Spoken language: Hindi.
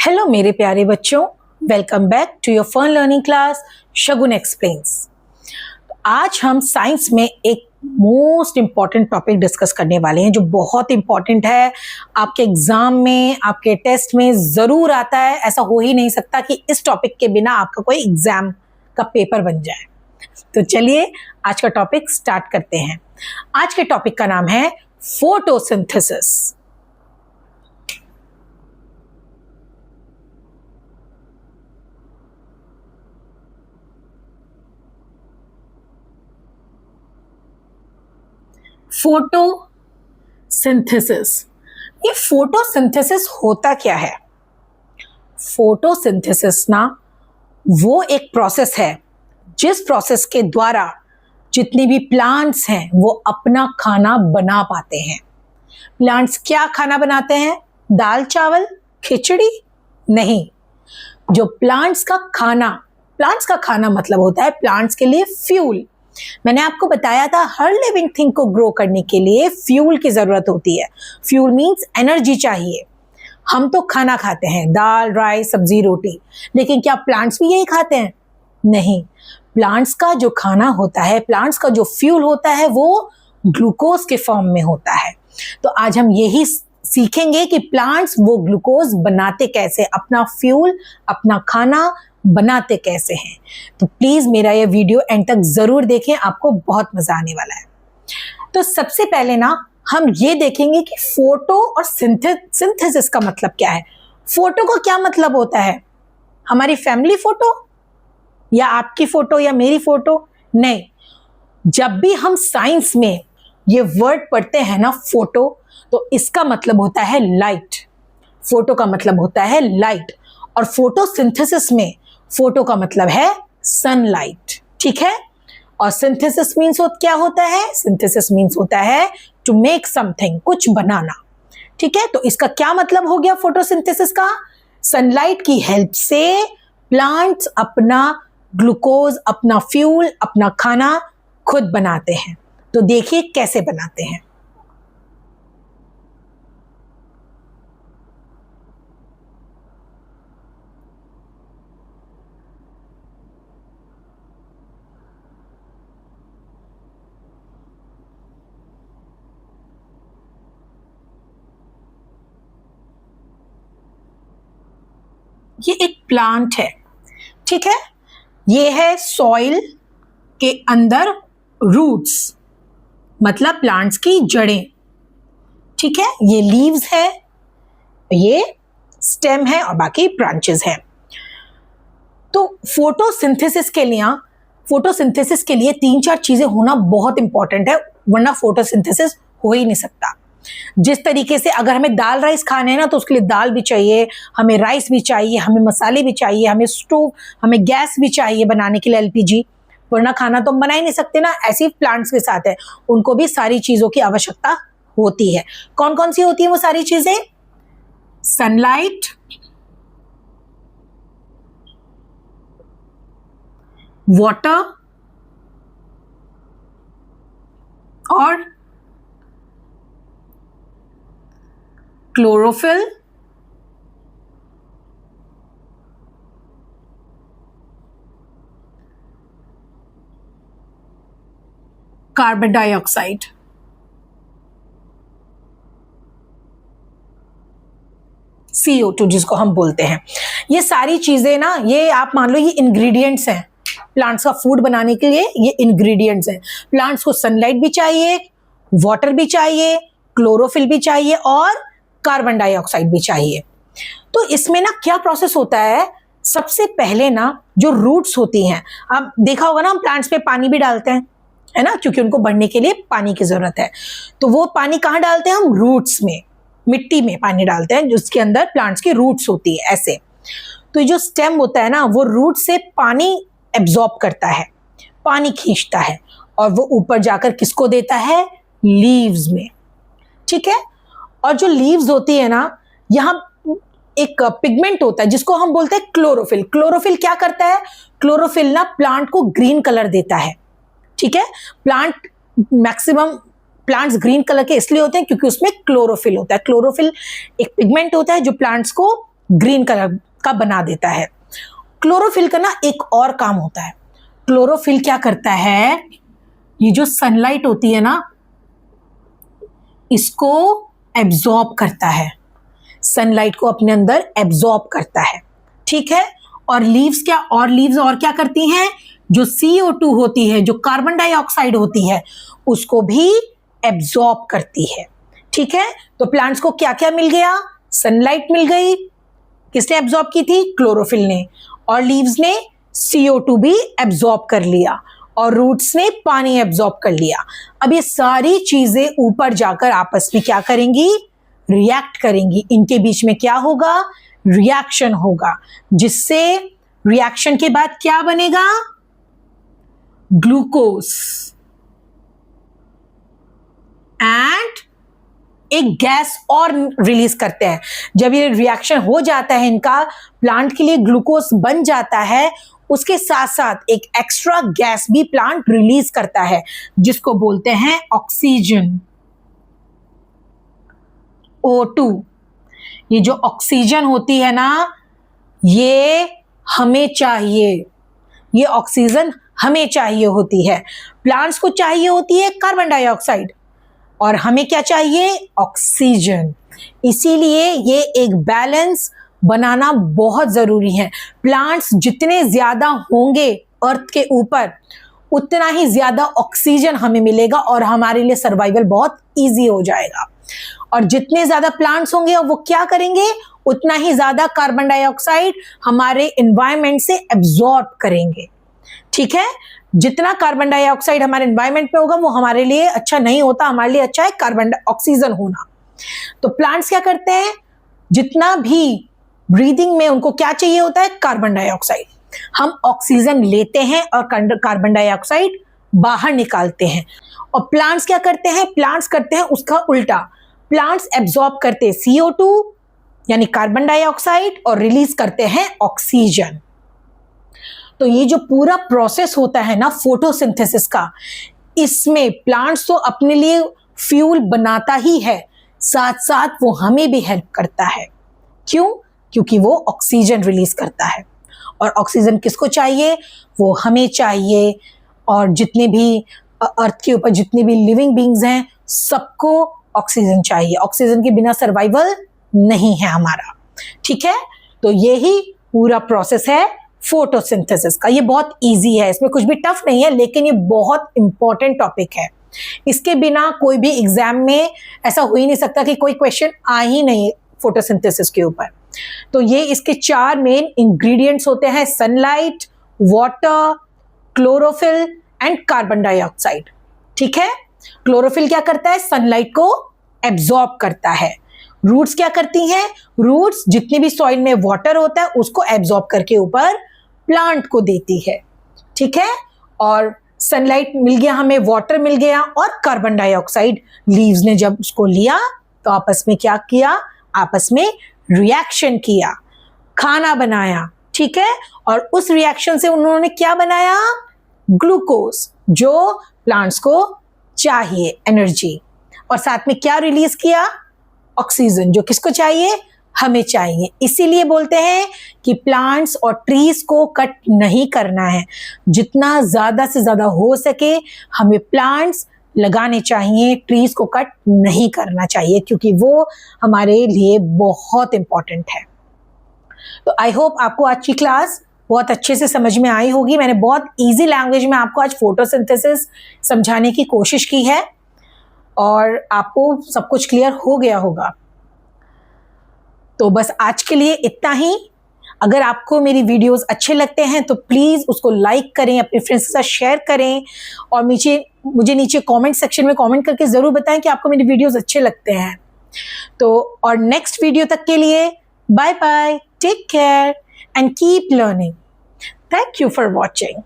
हेलो मेरे प्यारे बच्चों, welcome back to your fun learning class Shagun explains. आज हम साइंस में एक मोस्ट इम्पॉर्टेंट टॉपिक डिस्कस करने वाले हैं जो बहुत इम्पॉर्टेंट है। आपके एग्जाम में, आपके टेस्ट में ज़रूर आता है। ऐसा हो ही नहीं सकता कि इस टॉपिक के बिना आपका कोई एग्जाम का पेपर बन जाए। तो चलिए आज का टॉपिक स्टार्ट करते हैं। आज के टॉपिक का नाम है फोटोसिंथेसिस। फोटोसिंथेसिस, ये फोटोसिंथेसिस होता क्या है? फोटोसिंथेसिस ना वो एक प्रोसेस है जिस प्रोसेस के द्वारा जितने भी प्लांट्स हैं वो अपना खाना बना पाते हैं। प्लांट्स क्या खाना बनाते हैं? दाल चावल खिचड़ी नहीं। जो प्लांट्स का खाना मतलब होता है प्लांट्स के लिए फ्यूल। मैंने आपको बताया था हर लिविंग थिंग को ग्रो करने के लिए फ्यूल की जरूरत होती है। फ्यूल मींस एनर्जी चाहिए। हम तो खाना खाते हैं, दाल राइस सब्जी रोटी, लेकिन क्या प्लांट्स भी यही खाते हैं? नहीं। प्लांट्स का जो खाना होता है, प्लांट्स का जो फ्यूल होता है वो ग्लूकोज के फॉर्म में होता है। तो आज हम यही सीखेंगे कि प्लांट्स वो ग्लूकोज बनाते कैसे, अपना फ्यूल अपना खाना बनाते कैसे हैं। तो प्लीज मेरा ये वीडियो एंड तक जरूर देखें, आपको बहुत मजा आने वाला है। तो सबसे पहले ना हम ये देखेंगे कि फोटो और सिंथेसिस का मतलब क्या है। फोटो का क्या मतलब होता है? हमारी फैमिली फोटो या आपकी फोटो या मेरी फोटो? नहीं। जब भी हम साइंस में ये वर्ड पढ़ते हैं ना फोटो, तो इसका मतलब होता है लाइट। फोटो का मतलब होता है लाइट, और फोटोसिंथेसिस में फोटो का मतलब है सनलाइट। ठीक है। और सिंथेसिस मीन्स क्या होता है? सिंथेसिस मीन्स होता है टू मेक समथिंग, कुछ बनाना। ठीक है। तो इसका क्या मतलब हो गया फोटोसिंथेसिस का? सनलाइट की हेल्प से प्लांट्स अपना ग्लूकोज, अपना फ्यूल, अपना खाना खुद बनाते हैं। तो देखिए कैसे बनाते हैं। ये एक प्लांट है, ठीक है। ये है सॉइल के अंदर रूट्स, मतलब प्लांट्स की जड़ें। ठीक है। ये लीव्स है, ये स्टेम है और बाकी ब्रांचेस है। तो फोटोसिंथेसिस के लिए 3-4 चीजें होना बहुत इंपॉर्टेंट है, वरना फोटोसिंथेसिस हो ही नहीं सकता। जिस तरीके से अगर हमें दाल राइस खाने हैं ना, तो उसके लिए दाल भी चाहिए, हमें राइस भी चाहिए, हमें मसाले भी चाहिए, हमें स्टोव, हमें गैस भी चाहिए बनाने के लिए एलपीजी, वरना खाना तो हम बना ही नहीं सकते ना। ऐसे ही प्लांट्स के साथ है, उनको भी सारी चीजों की आवश्यकता होती है। कौन कौन सी होती है वो सारी चीजें? सनलाइट, वाटर और क्लोरोफिल, कार्बन डाइऑक्साइड। CO2 जिसको हम बोलते हैं। ये सारी चीजें ना, ये आप मान लो ये इंग्रेडिएंट्स हैं प्लांट्स का फूड बनाने के लिए। ये इंग्रेडिएंट्स हैं। प्लांट्स को सनलाइट भी चाहिए, वाटर भी चाहिए, क्लोरोफिल भी चाहिए और कार्बन डाइऑक्साइड भी चाहिए। तो इसमें ना क्या प्रोसेस होता है? सबसे पहले ना जो रूट्स होती हैं, आप देखा होगा ना, हम प्लांट्स पे पानी भी डालते हैं, है ना, क्योंकि उनको बढ़ने के लिए पानी की जरूरत है। तो वो पानी कहाँ डालते हैं? हम रूट्स में, मिट्टी में पानी डालते हैं जिसके अंदर प्लांट्स की रूट्स होती है ऐसे। तो ये जो स्टेम होता है ना, वो रूट से पानी एब्जॉर्ब करता है, पानी खींचता है, और वो ऊपर जाकर किसको देता है? लीव्स में। ठीक है। और जो लीव्स होती है ना, यहाँ एक पिगमेंट होता है जिसको हम बोलते हैं क्लोरोफिल। क्लोरोफिल क्या करता है? क्लोरोफिल ना प्लांट को ग्रीन कलर देता है। ठीक है। मैक्सिमम प्लांट्स ग्रीन कलर के इसलिए होते हैं क्योंकि उसमें क्लोरोफिल होता है। क्लोरोफिल एक पिगमेंट होता है जो प्लांट्स को ग्रीन कलर का बना देता है। क्लोरोफिल का ना एक और काम होता है। क्लोरोफिल क्या करता है, ये जो सनलाइट होती है ना, इसको एब्जॉर्ब करता है, सनलाइट को अपने अंदर एब्जॉर्ब करता है, ठीक है। और लीव्स और क्या करती हैं, जो CO2 होती है, जो कार्बन डाइऑक्साइड होती है, उसको भी एब्जॉर्ब करती है, ठीक है। तो प्लांट्स को क्या क्या मिल गया, सनलाइट मिल गई, किसने एब्जॉर्ब की थी, क्लोरोफिल ने, और लीव्स ने CO2 भी एब्जॉर्ब कर लिया, और रूट्स ने पानी एब्जॉर्ब कर लिया। अब ये सारी चीजें ऊपर जाकर आपस में क्या करेंगी, रिएक्ट करेंगी। इनके बीच में क्या होगा, रिएक्शन होगा, जिससे रिएक्शन के बाद क्या बनेगा, ग्लूकोज एंड एक गैस और रिलीज करते हैं। जब ये रिएक्शन हो जाता है इनका, प्लांट के लिए ग्लूकोज बन जाता है, उसके साथ साथ एक एक्स्ट्रा गैस भी प्लांट रिलीज करता है, जिसको बोलते हैं ऑक्सीजन, O2। ये जो ऑक्सीजन होती है ना, ये हमें चाहिए, ये ऑक्सीजन हमें चाहिए होती है। प्लांट्स को चाहिए होती है कार्बन डाइऑक्साइड, और हमें क्या चाहिए, ऑक्सीजन। इसीलिए ये एक बैलेंस बनाना बहुत जरूरी है। प्लांट्स जितने ज्यादा होंगे अर्थ के ऊपर, उतना ही ज्यादा ऑक्सीजन हमें मिलेगा और हमारे लिए सर्वाइवल बहुत इजी हो जाएगा। और जितने ज्यादा प्लांट्स होंगे वो क्या करेंगे, उतना ही ज्यादा कार्बन डाइऑक्साइड हमारे एनवायरनमेंट से एब्जॉर्ब करेंगे, ठीक है। जितना कार्बन डाइऑक्साइड हमारे एनवायरनमेंट में होगा वो हमारे लिए अच्छा नहीं होता, हमारे लिए अच्छा है ऑक्सीजन होना। तो प्लांट्स क्या करते हैं, जितना भी ब्रीदिंग में उनको क्या चाहिए होता है, कार्बन डाइऑक्साइड। हम ऑक्सीजन लेते हैं और कार्बन डाइऑक्साइड बाहर निकालते हैं। और प्लांट्स क्या करते हैं, प्लांट्स करते हैं उसका उल्टा। प्लांट्स एब्जॉर्ब करते हैं CO2 यानी कार्बन डाइऑक्साइड और रिलीज करते हैं ऑक्सीजन। तो ये जो पूरा प्रोसेस होता है ना फोटोसिंथेसिस का, इसमें प्लांट्स तो अपने लिए फ्यूल बनाता ही है, साथ साथ वो हमें भी हेल्प करता है। क्यों, क्योंकि वो ऑक्सीजन रिलीज करता है, और ऑक्सीजन किसको चाहिए, वो हमें चाहिए। और जितने भी अर्थ के ऊपर जितने भी लिविंग बींग्स हैं, सबको ऑक्सीजन चाहिए। ऑक्सीजन के बिना सर्वाइवल नहीं है हमारा, ठीक है। तो यही पूरा प्रोसेस है फोटोसिंथेसिस का। ये बहुत इजी है, इसमें कुछ भी टफ नहीं है, लेकिन ये बहुत इंपॉर्टेंट टॉपिक है। इसके बिना कोई भी एग्जाम में ऐसा हो ही नहीं सकता कि कोई क्वेश्चन आ ही नहीं फोटोसिंथेसिस के ऊपर। तो ये इसके 4 मेन इंग्रेडिएंट्स होते हैं, sunlight, water, chlorophyll and carbon dioxide, ठीक है। क्लोरोफिल क्या करता है, सनलाइट को एब्जॉर्ब करता है। रूट्स क्या करती हैं, रूट्स जितने भी सॉइल में वाटर होता है उसको एब्जॉर्ब करके ऊपर प्लांट को देती है, ठीक है। और सनलाइट मिल गया हमें, वाटर मिल गया, और कार्बन डाइऑक्साइड लीव्स ने जब उसको लिया तो आपस में क्या किया, आपस में रिएक्शन किया, खाना बनाया, ठीक है। और उस रिएक्शन से उन्होंने क्या बनाया, ग्लूकोज, जो प्लांट्स को चाहिए एनर्जी, और साथ में क्या रिलीज किया, ऑक्सीजन, जो किसको चाहिए, हमें चाहिए। इसीलिए बोलते हैं कि प्लांट्स और ट्रीज को कट नहीं करना है। जितना ज्यादा से ज्यादा हो सके हमें प्लांट्स लगाने चाहिए, ट्रीज को कट नहीं करना चाहिए, क्योंकि वो हमारे लिए बहुत इंपॉर्टेंट है। तो आई होप आपको आज की क्लास बहुत अच्छे से समझ में आई होगी। मैंने बहुत इजी लैंग्वेज में आपको आज फोटोसिंथेसिस समझाने की कोशिश की है, और आपको सब कुछ क्लियर हो गया होगा। तो बस आज के लिए इतना ही। अगर आपको मेरी वीडियोस अच्छे लगते हैं तो प्लीज़ उसको लाइक करें, अपने फ्रेंड्स के साथ शेयर करें, और मुझे नीचे कमेंट सेक्शन में कमेंट करके ज़रूर बताएं कि आपको मेरी वीडियोस अच्छे लगते हैं। तो और नेक्स्ट वीडियो तक के लिए bye bye, take care and keep learning. Thank you for watching.